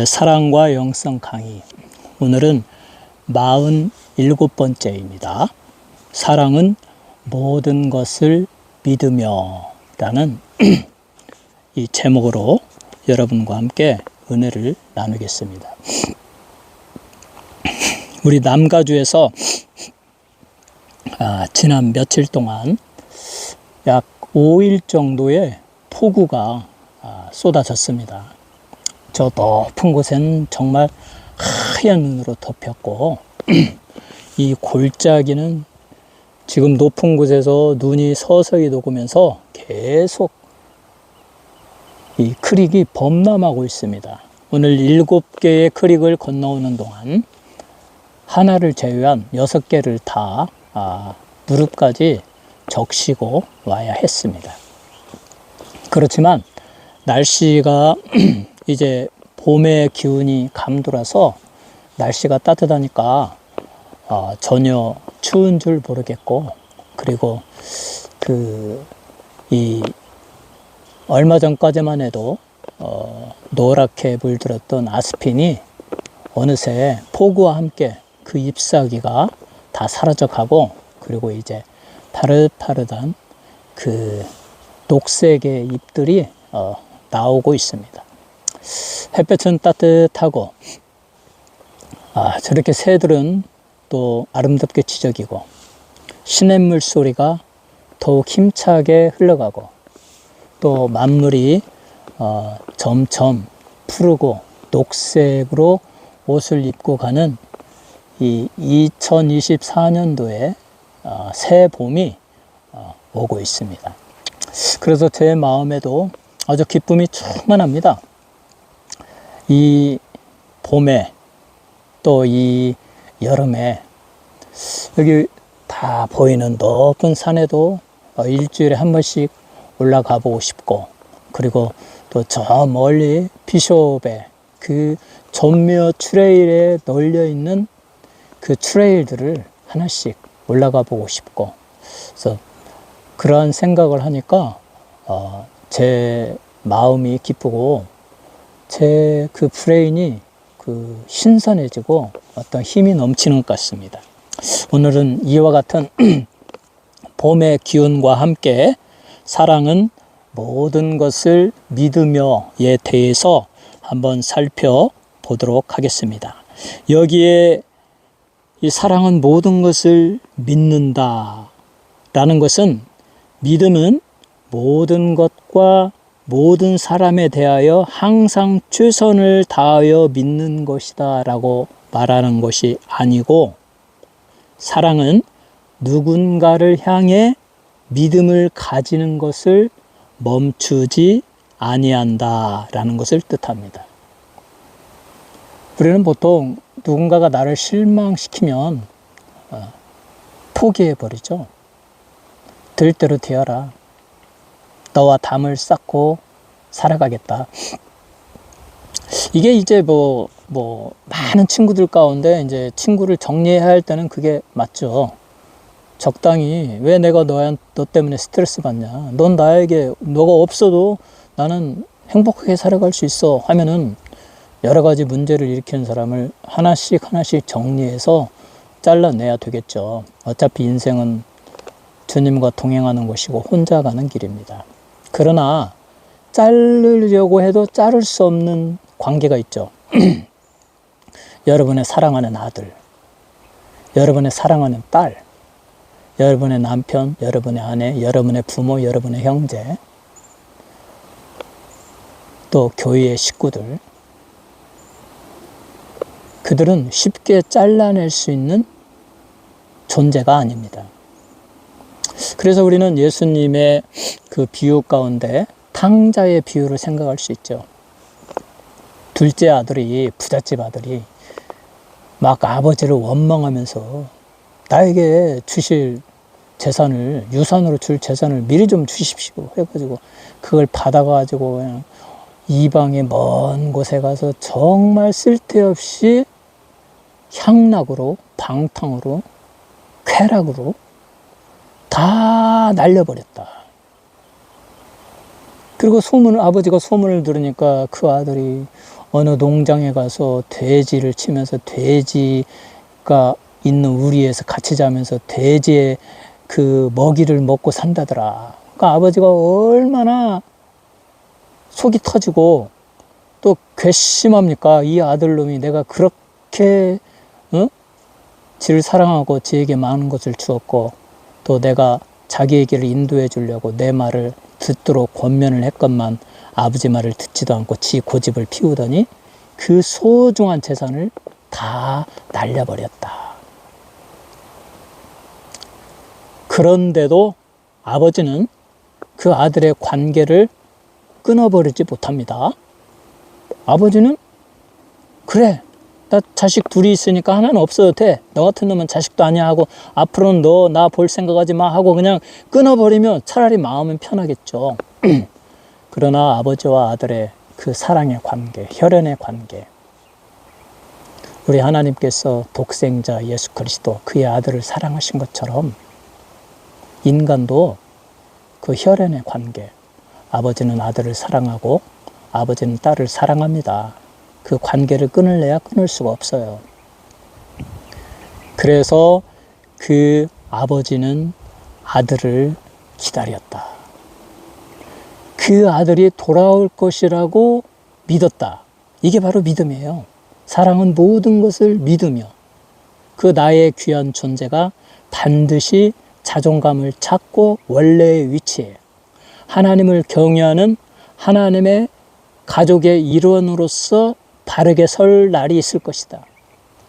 사랑과 영성 강의. 오늘은 47번째입니다. 사랑은 모든 것을 믿으며 라는 이 제목으로 여러분과 함께 은혜를 나누겠습니다. 우리 남가주에서 지난 며칠 동안 약 5일 정도의 폭우가 쏟아졌습니다. 저 높은 곳엔 정말 하얀 눈으로 덮였고 이 골짜기는 지금 높은 곳에서 눈이 서서히 녹으면서 계속 이 크릭이 범람하고 있습니다. 오늘 7개의 크릭을 건너오는 동안 하나를 제외한 6개를 다 무릎까지 적시고 와야 했습니다. 그렇지만 날씨가 이제 봄의 기운이 감돌아서 날씨가 따뜻하니까 전혀 추운 줄 모르겠고, 그리고 얼마 전까지만 해도 노랗게 물들었던 아스핀이 어느새 폭우와 함께 그 잎사귀가 다 사라져가고, 그리고 이제 파릇파릇한 그 녹색의 잎들이 나오고 있습니다. 햇볕은 따뜻하고 저렇게 새들은 또 아름답게 지저귀고 시냇물 소리가 더욱 힘차게 흘러가고, 또 만물이 점점 푸르고 녹색으로 옷을 입고 가는 이 2024년도에 새 봄이 오고 있습니다. 그래서 제 마음에도 아주 기쁨이 충만합니다. 이 봄에 또 이 여름에 여기 다 보이는 높은 산에도 일주일에 한 번씩 올라가 보고 싶고, 그리고 또 저 멀리 비숍에 그 전묘 트레일에 널려 있는 그 트레일들을 하나씩 올라가 보고 싶고, 그래서 그러한 생각을 하니까 제 마음이 기쁘고 제 그 브레인이 신선해지고 어떤 힘이 넘치는 것 같습니다. 오늘은 이와 같은 봄의 기운과 함께 사랑은 모든 것을 믿으며에 대해서 한번 살펴보도록 하겠습니다. 여기에 이 사랑은 모든 것을 믿는다 라는 것은, 믿음은 모든 것과 모든 사람에 대하여 항상 최선을 다하여 믿는 것이다 라고 말하는 것이 아니고, 사랑은 누군가를 향해 믿음을 가지는 것을 멈추지 아니한다 라는 것을 뜻합니다. 우리는 보통 누군가가 나를 실망시키면 포기해버리죠. 될 대로 되어라. 너와 담을 쌓고 살아가겠다. 이게 이제 많은 친구들 가운데 이제 친구를 정리해야 할 때는 그게 맞죠. 적당히, 왜 내가 너 때문에 스트레스 받냐. 넌 나에게, 너가 없어도 나는 행복하게 살아갈 수 있어 하면은 여러 가지 문제를 일으키는 사람을 하나씩 정리해서 잘라내야 되겠죠. 어차피 인생은 주님과 동행하는 것이고 혼자 가는 길입니다. 그러나 자르려고 해도 자를 수 없는 관계가 있죠. 여러분의 사랑하는 아들, 여러분의 사랑하는 딸, 여러분의 남편, 여러분의 아내, 여러분의 부모, 여러분의 형제, 또 교회의 식구들, 그들은 쉽게 잘라낼 수 있는 존재가 아닙니다. 그래서 우리는 예수님의 그 비유 가운데 탕자의 비유를 생각할 수 있죠. 둘째 아들이, 부잣집 아들이 막 아버지를 원망하면서 나에게 주실 재산을, 유산으로 줄 재산을 미리 좀 주십시오 해가지고 그걸 받아가지고 그냥 이방의 먼 곳에 가서 정말 쓸데없이 향락으로, 방탕으로, 쾌락으로 다 날려버렸다. 그리고 아버지가 소문을 들으니까 그 아들이 어느 농장에 가서 돼지를 치면서 돼지가 있는 우리에서 같이 자면서 돼지의 그 먹이를 먹고 산다더라. 그러니까 아버지가 얼마나 속이 터지고 또 괘씸합니까? 이 아들놈이 내가 그렇게 지를 사랑하고 지에게 많은 것을 주었고 또 내가 자기에게를 인도해 주려고 내 말을 듣도록 권면을 했건만 아버지 말을 듣지도 않고 지 고집을 피우더니 그 소중한 재산을 다 날려버렸다. 그런데도 아버지는 그 아들의 관계를 끊어버리지 못합니다. 아버지는 그래, 나 자식 둘이 있으니까 하나는 없어도 돼. 너 같은 놈은 자식도 아니야 하고 앞으로는 너 나 볼 생각하지 마 하고 그냥 끊어버리면 차라리 마음은 편하겠죠. 그러나 아버지와 아들의 그 사랑의 관계, 혈연의 관계, 우리 하나님께서 독생자 예수 그리스도 그의 아들을 사랑하신 것처럼 인간도 그 혈연의 관계, 아버지는 아들을 사랑하고 아버지는 딸을 사랑합니다. 그 관계를 끊을래야 끊을 수가 없어요. 그래서 그 아버지는 아들을 기다렸다. 그 아들이 돌아올 것이라고 믿었다. 이게 바로 믿음이에요. 사랑은 모든 것을 믿으며 그 나의 귀한 존재가 반드시 자존감을 찾고 원래의 위치에 하나님을 경외하는 하나님의 가족의 일원으로서 바르게 설 날이 있을 것이다.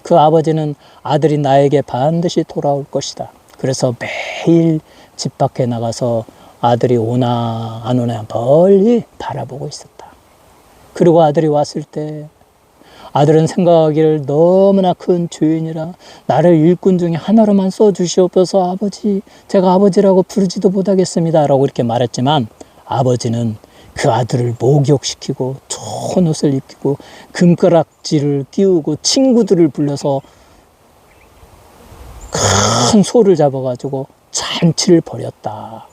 그 아버지는 아들이 나에게 반드시 돌아올 것이다. 그래서 매일 집 밖에 나가서 아들이 오나 안 오나 멀리 바라보고 있었다. 그리고 아들이 왔을 때 아들은 생각하기를 너무나 큰 죄인이라 나를 일꾼 중에 하나로만 써주시옵소서. 아버지, 제가 아버지라고 부르지도 못하겠습니다 라고 이렇게 말했지만 아버지는 그 아들을 목욕시키고 좋은 옷을 입히고 금가락지를 끼우고 친구들을 불러서 큰 소를 잡아가지고 잔치를 벌였다.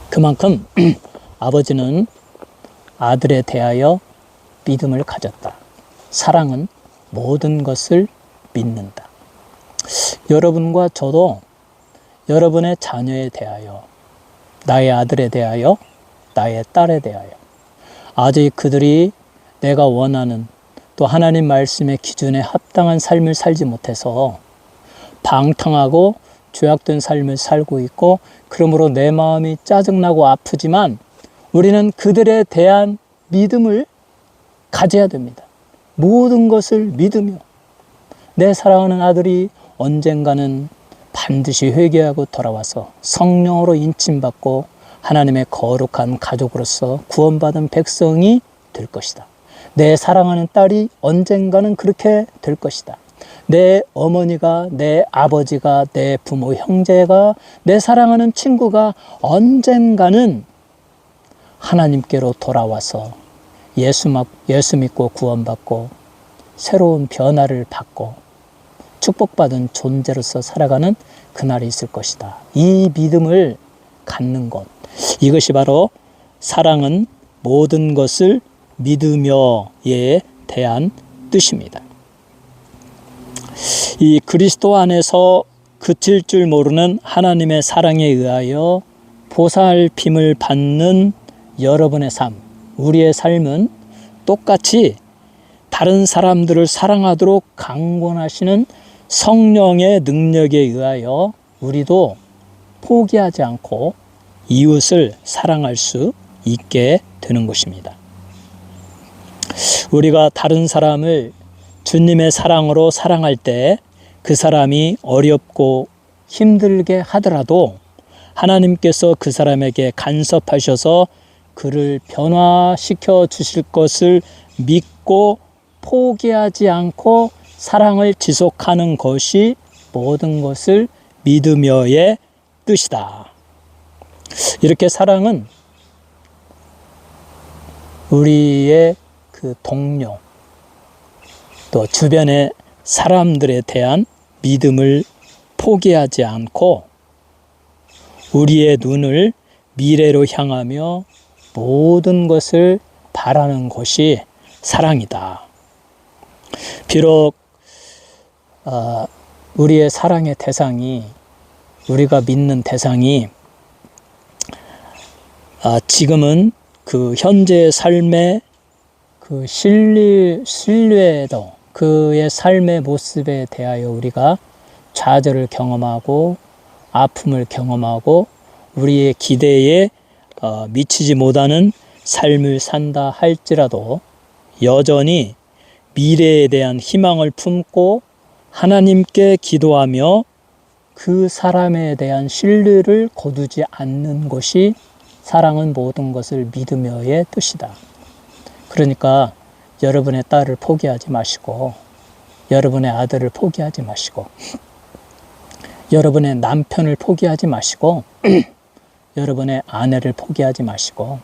그만큼 아버지는 아들에 대하여 믿음을 가졌다. 사랑은 모든 것을 믿는다. 여러분과 저도 여러분의 자녀에 대하여, 나의 아들에 대하여, 나의 딸에 대하여 아직 그들이 내가 원하는 또 하나님 말씀의 기준에 합당한 삶을 살지 못해서 방탕하고 죄악된 삶을 살고 있고 그러므로 내 마음이 짜증나고 아프지만 우리는 그들에 대한 믿음을 가져야 됩니다. 모든 것을 믿으며 내 사랑하는 아들이 언젠가는 반드시 회개하고 돌아와서 성령으로 인침받고 하나님의 거룩한 가족으로서 구원받은 백성이 될 것이다. 내 사랑하는 딸이 언젠가는 그렇게 될 것이다. 내 어머니가, 내 아버지가, 내 부모, 형제가, 내 사랑하는 친구가 언젠가는 하나님께로 돌아와서 예수 믿고 구원받고 새로운 변화를 받고 축복받은 존재로서 살아가는 그날이 있을 것이다. 이 믿음을 갖는 것, 이것이 바로 사랑은 모든 것을 믿으며에 대한 뜻입니다. 이 그리스도 안에서 그칠 줄 모르는 하나님의 사랑에 의하여 보살핌을 받는 여러분의 삶, 우리의 삶은 똑같이 다른 사람들을 사랑하도록 강권하시는 성령의 능력에 의하여 우리도 포기하지 않고 이웃을 사랑할 수 있게 되는 것입니다. 우리가 다른 사람을 주님의 사랑으로 사랑할 때 그 사람이 어렵고 힘들게 하더라도 하나님께서 그 사람에게 간섭하셔서 그를 변화시켜 주실 것을 믿고 포기하지 않고 사랑을 지속하는 것이 모든 것을 믿으며의 뜻이다. 이렇게 사랑은 우리의 그 동료 또 주변의 사람들에 대한 믿음을 포기하지 않고 우리의 눈을 미래로 향하며 모든 것을 바라는 것이 사랑이다. 비록 우리의 사랑의 대상이, 우리가 믿는 대상이 지금은 그 현재의 삶의 그 신뢰도, 그의 삶의 모습에 대하여 우리가 좌절을 경험하고 아픔을 경험하고 우리의 기대에 미치지 못하는 삶을 산다 할지라도 여전히 미래에 대한 희망을 품고 하나님께 기도하며 그 사람에 대한 신뢰를 거두지 않는 것이 사랑은 모든 것을 믿으며의 뜻이다. 그러니까 여러분의 딸을 포기하지 마시고, 여러분의 아들을 포기하지 마시고, 여러분의 남편을 포기하지 마시고, 여러분의 아내를 포기하지 마시고,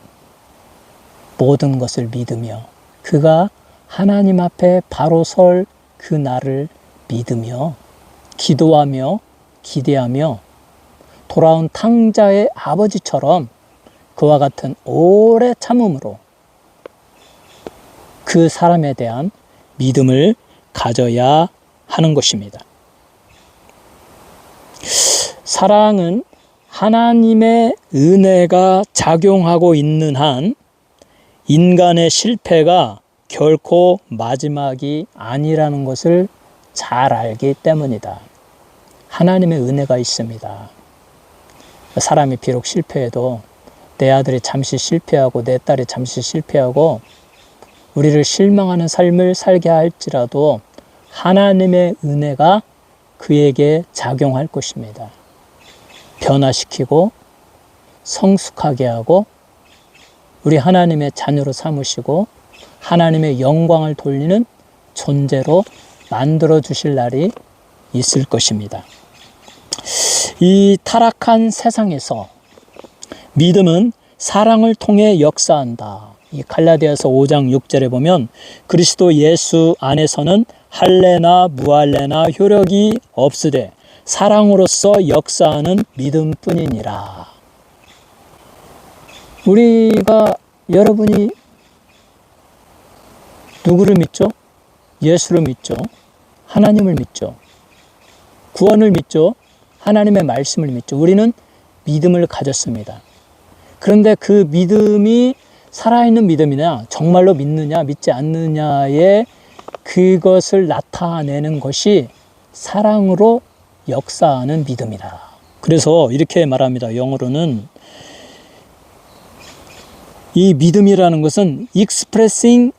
모든 것을 믿으며 그가 하나님 앞에 바로 설 그 날을 믿으며 기도하며 기대하며 돌아온 탕자의 아버지처럼 그와 같은 오래 참음으로 그 사람에 대한 믿음을 가져야 하는 것입니다. 사랑은 하나님의 은혜가 작용하고 있는 한 인간의 실패가 결코 마지막이 아니라는 것을 잘 알기 때문이다. 하나님의 은혜가 있습니다. 사람이 비록 실패해도 내 아들이 잠시 실패하고 내 딸이 잠시 실패하고 우리를 실망하는 삶을 살게 할지라도 하나님의 은혜가 그에게 작용할 것입니다. 변화시키고 성숙하게 하고 우리 하나님의 자녀로 삼으시고 하나님의 영광을 돌리는 존재로 만들어 주실 날이 있을 것입니다. 이 타락한 세상에서 믿음은 사랑을 통해 역사한다. 이 갈라디아서 5장 6절에 보면 그리스도 예수 안에서는 할례나 무할례나 효력이 없으되 사랑으로서 역사하는 믿음뿐이니라. 우리가, 여러분이 누구를 믿죠? 예수를 믿죠. 하나님을 믿죠. 구원을 믿죠. 하나님의 말씀을 믿죠. 우리는 믿음을 가졌습니다. 그런데 그 믿음이 살아있는 믿음이냐, 정말로 믿느냐, 믿지 않느냐의 그것을 나타내는 것이 사랑으로 역사하는 믿음이다. 그래서 이렇게 말합니다. 영어로는 이 믿음이라는 것은 expressing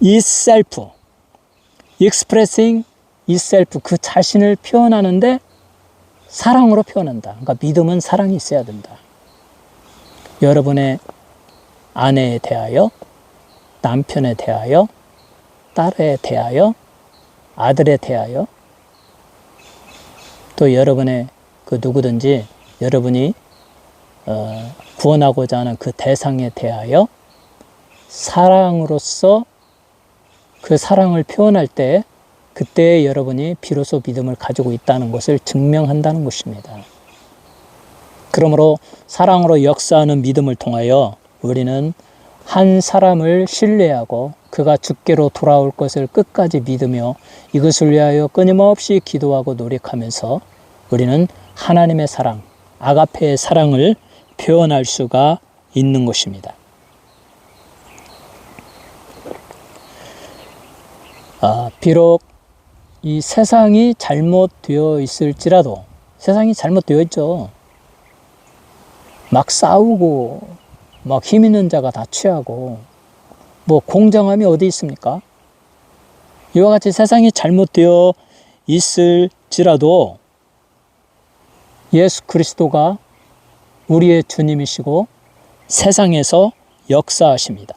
itself, 그 자신을 표현하는데 사랑으로 표현한다. 그러니까 믿음은 사랑이 있어야 된다. 여러분의 아내에 대하여, 남편에 대하여, 딸에 대하여, 아들에 대하여, 또 여러분의 그 누구든지 여러분이 구원하고자 하는 그 대상에 대하여 사랑으로서 그 사랑을 표현할 때 그때 여러분이 비로소 믿음을 가지고 있다는 것을 증명한다는 것입니다. 그러므로 사랑으로 역사하는 믿음을 통하여 우리는 한 사람을 신뢰하고 그가 주께로 돌아올 것을 끝까지 믿으며 이것을 위하여 끊임없이 기도하고 노력하면서 우리는 하나님의 사랑, 아가페의 사랑을 표현할 수가 있는 것입니다. 비록 이 세상이 잘못되어 있을지라도, 세상이 잘못되어 있죠. 막 싸우고 막 힘 있는 자가 다 취하고 뭐 공정함이 어디 있습니까? 이와 같이 세상이 잘못되어 있을지라도 예수 그리스도가 우리의 주님이시고 세상에서 역사하십니다.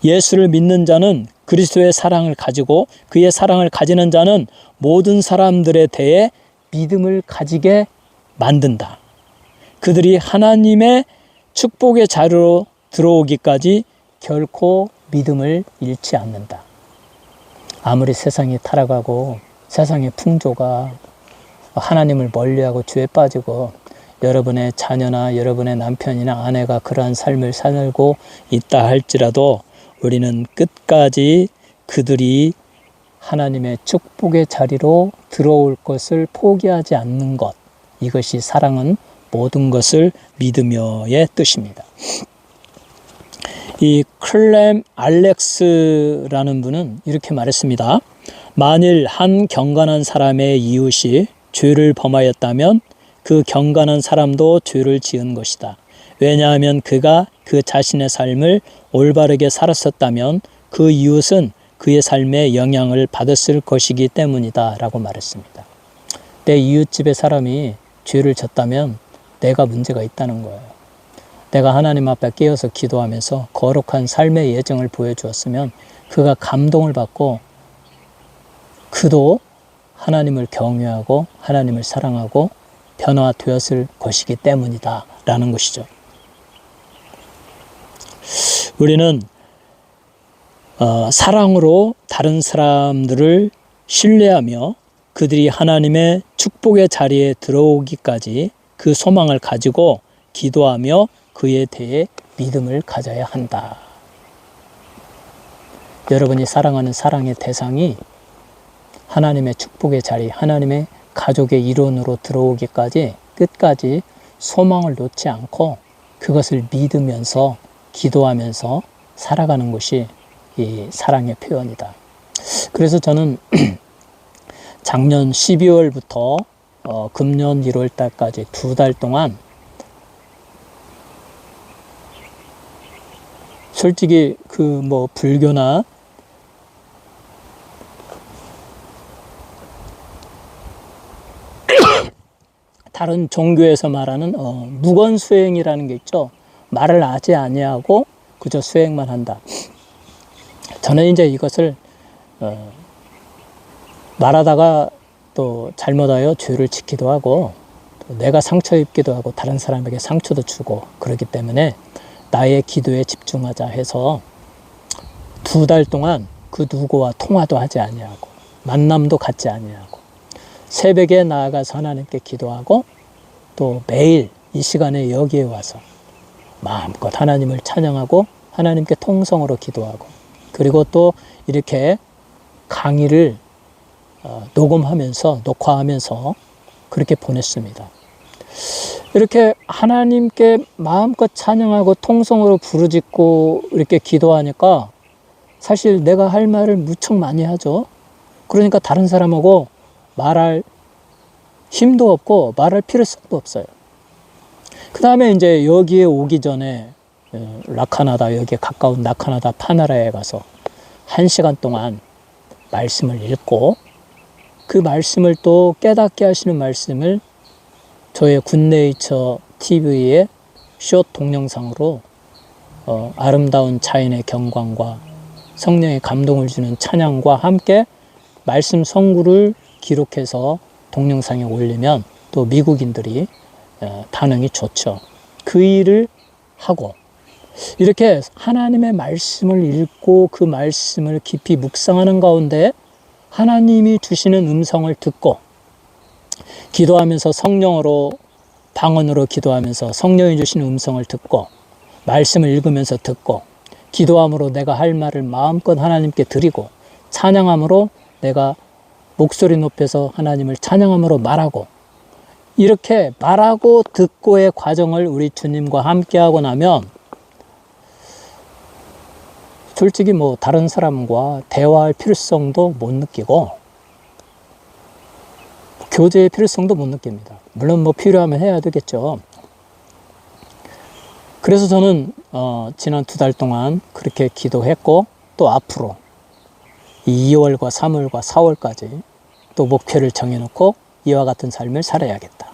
예수를 믿는 자는 그리스도의 사랑을 가지고 그의 사랑을 가지는 자는 모든 사람들에 대해 믿음을 가지게 만든다. 그들이 하나님의 축복의 자리로 들어오기까지 결코 믿음을 잃지 않는다. 아무리 세상이 타락하고 세상의 풍조가 하나님을 멀리하고 죄에 빠지고 여러분의 자녀나 여러분의 남편이나 아내가 그러한 삶을 살고 있다 할지라도 우리는 끝까지 그들이 하나님의 축복의 자리로 들어올 것을 포기하지 않는 것, 이것이 사랑은 모든 것을 믿으며의 뜻입니다. 이 클렘 알렉스라는 분은 이렇게 말했습니다. 만일 한 경건한 사람의 이웃이 죄를 범하였다면 그 경건한 사람도 죄를 지은 것이다. 왜냐하면 그가 그 자신의 삶을 올바르게 살았었다면 그 이웃은 그의 삶에 영향을 받았을 것이기 때문이다 라고 말했습니다. 내 이웃집의 사람이 죄를 졌다면 내가 문제가 있다는 거예요. 내가 하나님 앞에 깨어서 기도하면서 거룩한 삶의 예정을 보여주었으면 그가 감동을 받고 그도 하나님을 경외하고 하나님을 사랑하고 변화되었을 것이기 때문이다 라는 것이죠. 우리는 사랑으로 다른 사람들을 신뢰하며 그들이 하나님의 축복의 자리에 들어오기까지 그 소망을 가지고 기도하며 그에 대해 믿음을 가져야 한다. 여러분이 사랑하는 사랑의 대상이 하나님의 축복의 자리, 하나님의 가족의 일원으로 들어오기까지 끝까지 소망을 놓지 않고 그것을 믿으면서 기도하면서 살아가는 것이 이 사랑의 표현이다. 그래서 저는 작년 12월부터 금년 1월 달까지 2달 동안 솔직히 불교나 다른 종교에서 말하는 무건 수행이라는 게 있죠. 말을 하지 아니하고 그저 수행만 한다. 저는 이제 이것을 말하다가 또 잘못하여 죄를 짓기도 하고 또 내가 상처 입기도 하고 다른 사람에게 상처도 주고 그렇기 때문에 나의 기도에 집중하자 해서 2달 동안 그 누구와 통화도 하지 아니하고 만남도 갖지 아니하고 새벽에 나아가서 하나님께 기도하고 또 매일 이 시간에 여기에 와서 마음껏 하나님을 찬양하고 하나님께 통성으로 기도하고 그리고 또 이렇게 강의를 녹화하면서 그렇게 보냈습니다. 이렇게 하나님께 마음껏 찬양하고 통성으로 부르짖고 이렇게 기도하니까 사실 내가 할 말을 무척 많이 하죠. 그러니까 다른 사람하고 말할 힘도 없고 말할 필요성도 없어요. 그 다음에 이제 여기에 오기 전에 라카나다, 여기에 가까운 라카나다 파나라에 가서 1시간 동안 말씀을 읽고 그 말씀을 또 깨닫게 하시는 말씀을 저의 굿네이처 TV의 숏 동영상으로 아름다운 자연의 경관과 성령의 감동을 주는 찬양과 함께 말씀 성구를 기록해서 동영상에 올리면 또 미국인들이 반응이 좋죠. 그 일을 하고 이렇게 하나님의 말씀을 읽고 그 말씀을 깊이 묵상하는 가운데 하나님이 주시는 음성을 듣고 기도하면서 성령으로 방언으로 기도하면서 성령이 주시는 음성을 듣고 말씀을 읽으면서 듣고 기도함으로 내가 할 말을 마음껏 하나님께 드리고 찬양함으로 내가 목소리 높여서 하나님을 찬양함으로 말하고 이렇게 말하고 듣고의 과정을 우리 주님과 함께 하고 나면 솔직히 다른 사람과 대화할 필요성도 못 느끼고 교제의 필요성도 못 느낍니다. 물론 필요하면 해야 되겠죠. 그래서 저는 지난 2달 동안 그렇게 기도했고 또 앞으로 2월과 3월과 4월까지 또 목표를 정해놓고 이와 같은 삶을 살아야겠다.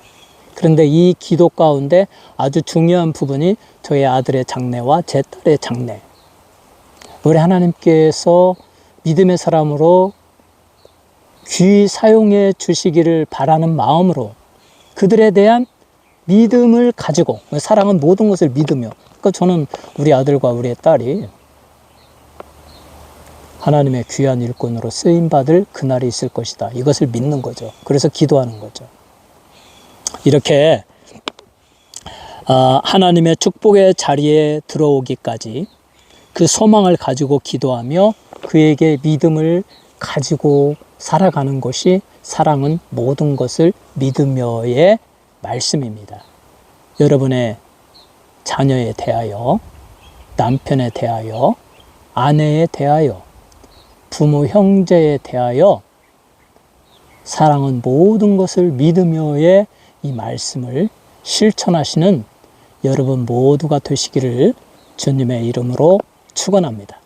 그런데 이 기도 가운데 아주 중요한 부분이 저의 아들의 장래와 제 딸의 장래. 우리 하나님께서 믿음의 사람으로 귀히 사용해 주시기를 바라는 마음으로 그들에 대한 믿음을 가지고, 사랑은 모든 것을 믿으며, 그러니까 저는 우리 아들과 우리 딸이 하나님의 귀한 일꾼으로 쓰임받을 그날이 있을 것이다. 이것을 믿는 거죠. 그래서 기도하는 거죠. 이렇게 하나님의 축복의 자리에 들어오기까지 그 소망을 가지고 기도하며 그에게 믿음을 가지고 살아가는 것이 사랑은 모든 것을 믿으며의 말씀입니다. 여러분의 자녀에 대하여, 남편에 대하여, 아내에 대하여, 부모, 형제에 대하여 사랑은 모든 것을 믿으며의 이 말씀을 실천하시는 여러분 모두가 되시기를 주님의 이름으로 축원합니다.